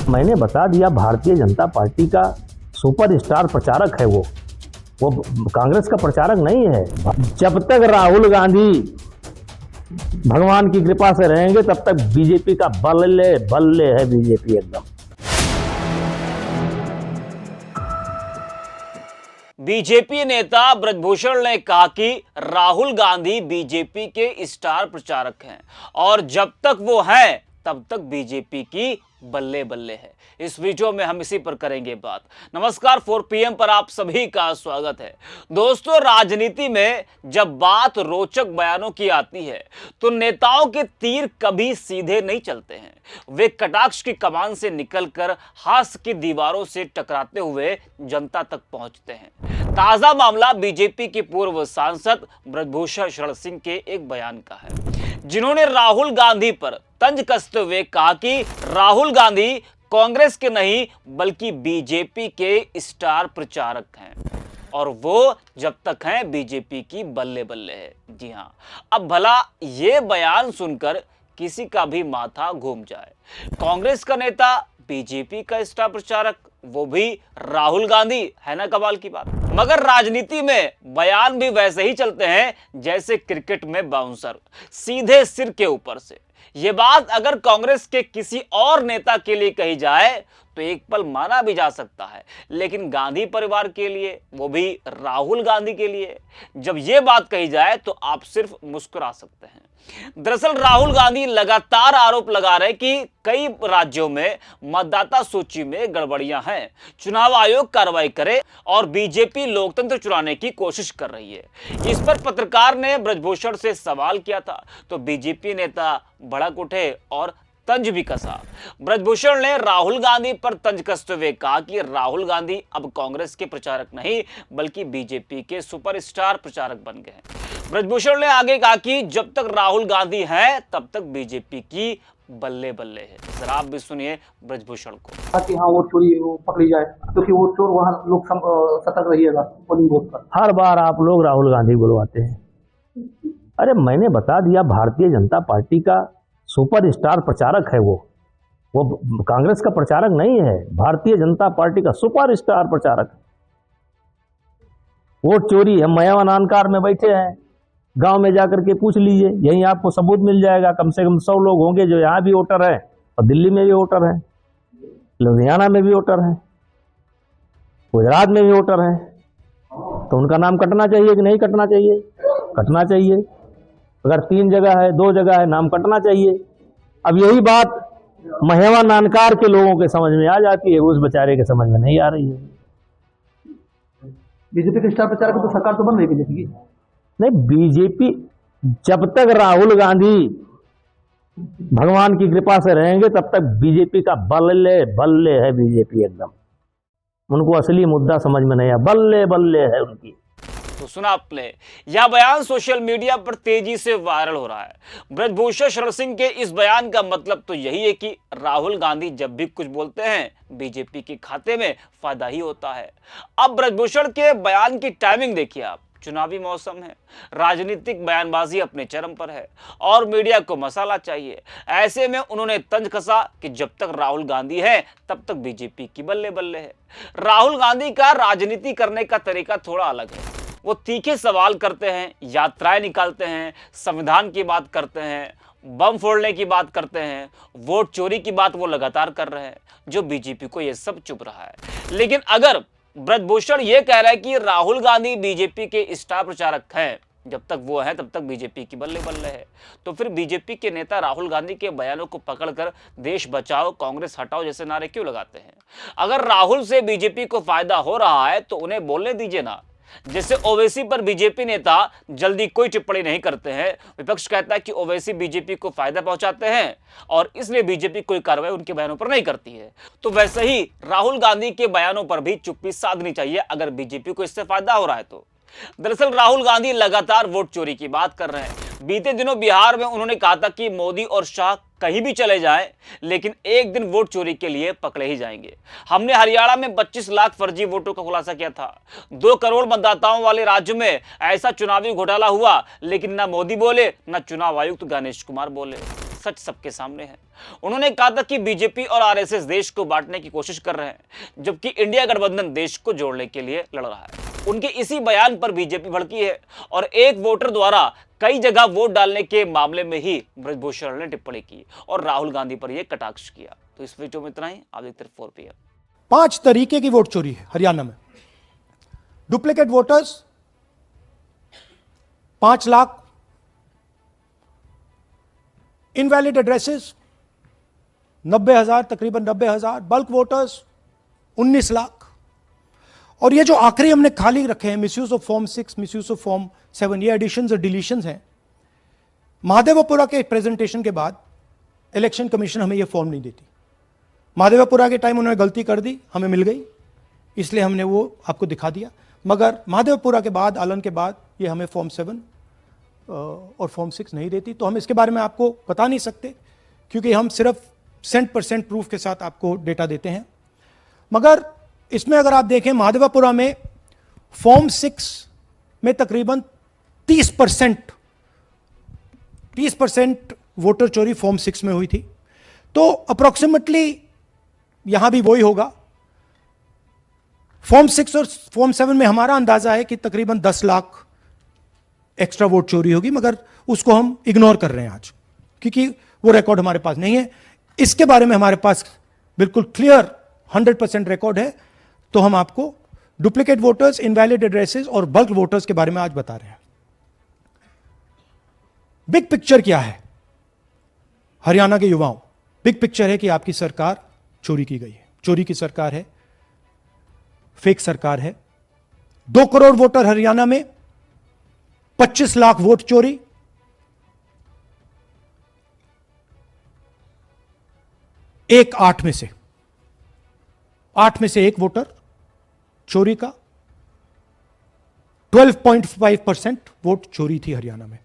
मैंने बता दिया, भारतीय जनता पार्टी का सुपरस्टार प्रचारक है वो कांग्रेस का प्रचारक नहीं है। जब तक राहुल गांधी भगवान की कृपा से रहेंगे तब तक बीजेपी का बल्ले बल्ले है। बीजेपी एकदम। बीजेपी नेता ब्रजभूषण ने कहा कि राहुल गांधी बीजेपी के स्टार प्रचारक हैं और जब तक वो हैं तब तक बीजेपी की बल्ले बल्ले है। इस वीडियो में हम इसी पर करेंगे बात। नमस्कार, 4 PM पर आप सभी का स्वागत है। दोस्तों, राजनीति में जब बात रोचक बयानों की आती है तो नेताओं के तीर कभी सीधे नहीं चलते हैं। वे कटाक्ष की कमान से निकलकर हास्य की दीवारों से टकराते हुए जनता तक पहुंचते हैं। ताजा मामला बीजेपी के पूर्व सांसद ब्रजभूषण शरण सिंह के एक बयान का है, जिन्होंने राहुल गांधी पर तंज कसते हुए कहा कि राहुल गांधी कांग्रेस के नहीं बल्कि बीजेपी के स्टार प्रचारक हैं और वो जब तक हैं बीजेपी की बल्ले बल्ले है। जी हां, अब भला ये बयान सुनकर किसी का भी माथा घूम जाए। कांग्रेस का नेता बीजेपी का स्टार प्रचारक, वो भी राहुल गांधी, है ना कमाल की बात। मगर राजनीति में बयान भी वैसे ही चलते हैं जैसे क्रिकेट में बाउंसर, सीधे सिर के ऊपर से। यह बात अगर कांग्रेस के किसी और नेता के लिए कही जाए तो एक पल माना भी जा सकता है, लेकिन गांधी परिवार के लिए, वो भी राहुल गांधी के लिए, जब यह बात कही जाए तो आप सिर्फ मुस्कुरा सकते हैं। दरअसल राहुल गांधी लगातार आरोप लगा रहे कि कई राज्यों में मतदाता सूची में गड़बड़ियां हैं, चुनाव आयोग कार्रवाई करे और बीजेपी लोकतंत्र चुराने की कोशिश कर रही है। इस पर पत्रकार ने ब्रजभूषण से सवाल किया था तो बीजेपी नेता भड़क उठे और तंज भी कसा। ब्रजभूषण ने राहुल गांधी पर तंज कसते हुए कहा कि राहुल गांधी अब कांग्रेस के प्रचारक नहीं बल्कि बीजेपी के सुपरस्टार प्रचारक बन गए हैं। ब्रजभूषण ने आगे कहा कि जब तक राहुल गांधी हैं तब तक बीजेपी की बल्ले बल्ले है। जरा आप भी सुनिए ब्रजभूषण को। कि हाँ, वोट चोरी पकड़ी जाए, क्योंकि वो चोर वहाँ लोग सतर्क रहिएगा पोलिंग बूथ पर। हर बार आप लोग राहुल गांधी बुलवाते हैं। अरे मैंने बता दिया, भारतीय जनता पार्टी का सुपरस्टार प्रचारक है वो कांग्रेस का प्रचारक नहीं है। भारतीय जनता पार्टी का सुपरस्टार प्रचारक। वोट चोरी है, मयावानानकार में बैठे हैं, गांव में जाकर के पूछ लीजिए, यहीं आपको सबूत मिल जाएगा। कम से कम 100 लोग होंगे जो यहाँ भी वोटर हैं और दिल्ली में भी वोटर हैं, लुधियाना में भी वोटर हैं, गुजरात में भी वोटर हैं। तो उनका नाम कटना चाहिए कि नहीं कटना चाहिए? कटना चाहिए। अगर 3 जगह है, 2 जगह है, नाम कटना चाहिए। अब यही बात महेवा नानकार के लोगों के समझ में आ जाती है, उस बेचारे के समझ में नहीं आ रही है। बीजेपी के स्टार प्रचारक तो सरकार तो बन रही बीजेपी की। नहीं, बीजेपी जब तक राहुल गांधी भगवान की कृपा से रहेंगे तब तक बीजेपी का बल्ले बल्ले है। बीजेपी एकदम। उनको असली मुद्दा समझ में नहीं आया, बल्ले बल्ले है उनकी। तो सुना आपने, यह बयान सोशल मीडिया पर तेजी से वायरल हो रहा है। ब्रजभूषण शरण सिंह के इस बयान का मतलब तो यही है कि राहुल गांधी जब भी कुछ बोलते हैं बीजेपी के खाते में फायदा ही होता है। अब ब्रजभूषण के बयान की टाइमिंग देखिए आप। चुनावी मौसम है, राजनीतिक बयानबाजी अपने चरम पर है और मीडिया को मसाला चाहिए। ऐसे में उन्होंने तंज कसा कि जब तक राहुल गांधी है तब तक बीजेपी की बल्ले बल्ले है। राहुल गांधी का राजनीति करने का तरीका थोड़ा अलग है। वो तीखे सवाल करते हैं, यात्राएं निकालते हैं, संविधान की बात करते हैं, बम फोड़ने की बात करते हैं, वोट चोरी की बात वो लगातार कर रहे हैं, जो बीजेपी को ये सब चुभ रहा है। लेकिन अगर ब्रजभूषण ये कह रहा है कि राहुल गांधी बीजेपी के स्टार प्रचारक हैं, जब तक वो है तब तक बीजेपी की बल्ले बल्ले है, तो फिर बीजेपी के नेता राहुल गांधी के बयानों को पकड़कर देश बचाओ कांग्रेस हटाओ जैसे नारे क्यों लगाते हैं? अगर राहुल से बीजेपी को फायदा हो रहा है तो उन्हें बोलने दीजिए ना। जैसे ओवैसी पर बीजेपी नेता जल्दी कोई टिप्पणी नहीं करते हैं, विपक्ष कहता है कि ओवैसी बीजेपी को फायदा पहुंचाते हैं और इसलिए बीजेपी कोई कार्रवाई उनके बयानों पर नहीं करती है, तो वैसे ही राहुल गांधी के बयानों पर भी चुप्पी साधनी चाहिए अगर बीजेपी को इससे फायदा हो रहा है तो। दरअसल राहुल गांधी लगातार वोट चोरी की बात कर रहे हैं। बीते दिनों बिहार में उन्होंने कहा था कि मोदी और शाह कहीं भी चले जाएं, लेकिन एक दिन वोट चोरी के लिए पकड़े ही जाएंगे। हमने हरियाणा में 25 लाख फर्जी वोटों का खुलासा किया था। 2 करोड़ मतदाताओं वाले राज्य में ऐसा चुनावी घोटाला हुआ, लेकिन ना मोदी बोले, ना चुनाव आयुक्त गणेश कुमार बोले। सच सबके सामने है। उन्होंने कहा था कि बीजेपी और आरएसएस देश को बांटने की कोशिश कर रहे हैं, जबकि इंडिया गठबंधन देश को जोड़ने के लिए लड़ रहा है। उनके इसी बयान पर बीजेपी भड़की है और एक वोटर द्वारा कई जगह वोट डालने के मामले में ही ब्रजभूषण ने टिप्पणी की और राहुल गांधी पर यह कटाक्ष किया। तो इस वीडियो में इतना ही। आप देखते रहिए 4 PM। 5 तरीके की वोट चोरी है हरियाणा में। Duplicate voters 5 lakh, invalid addresses 90,000, तकरीबन 90,000, बल्क वोटर्स 19 लाख। और ये जो आखिरी हमने खाली रखे हैं, misuse of form 6, misuse of form 7, ये एडिशंस और डिलीशंस हैं। महादेवपुरा के प्रेजेंटेशन के बाद इलेक्शन कमीशन हमें ये फॉर्म नहीं देती। महादेवपुरा के टाइम उन्होंने गलती कर दी, हमें मिल गई, इसलिए हमने वो आपको दिखा दिया। मगर महादेवपुरा के बाद, आलन के बाद ये हमें फॉर्म 7 और फॉर्म 6 नहीं देती। तो हम इसके बारे में आपको बता नहीं सकते, क्योंकि हम सिर्फ 100% प्रूफ के साथ आपको डेटा देते हैं। मगर इसमें अगर आप देखें, महादेवपुरा में फॉर्म 6 में तकरीबन 30% वोटर चोरी फॉर्म 6 में हुई थी। तो अप्रोक्सीमेटली यहां भी वही होगा। फॉर्म 6 और फॉर्म 7 में हमारा अंदाजा है कि तकरीबन 10 लाख एक्स्ट्रा वोट चोरी होगी, मगर उसको हम इग्नोर कर रहे हैं आज, क्योंकि वो रिकॉर्ड हमारे पास नहीं है। इसके बारे में हमारे पास बिल्कुल क्लियर 100% रिकॉर्ड है। तो हम आपको डुप्लीकेट वोटर्स, इनवैलिड एड्रेसेस और बल्क वोटर्स के बारे में आज बता रहे हैं। बिग पिक्चर क्या है हरियाणा के युवाओं? बिग पिक्चर है कि आपकी सरकार चोरी की गई है, चोरी की सरकार है, फेक सरकार है। 2 करोड़ वोटर हरियाणा में, 25 लाख वोट चोरी। एक 8 में से 1 वोटर चोरी का। 12.5% वोट चोरी थी हरियाणा में।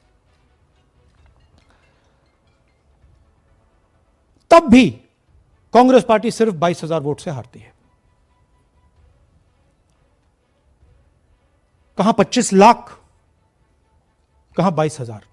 तब भी कांग्रेस पार्टी सिर्फ 22,000 वोट से हारती है। कहां 25 लाख, कहां 22,000।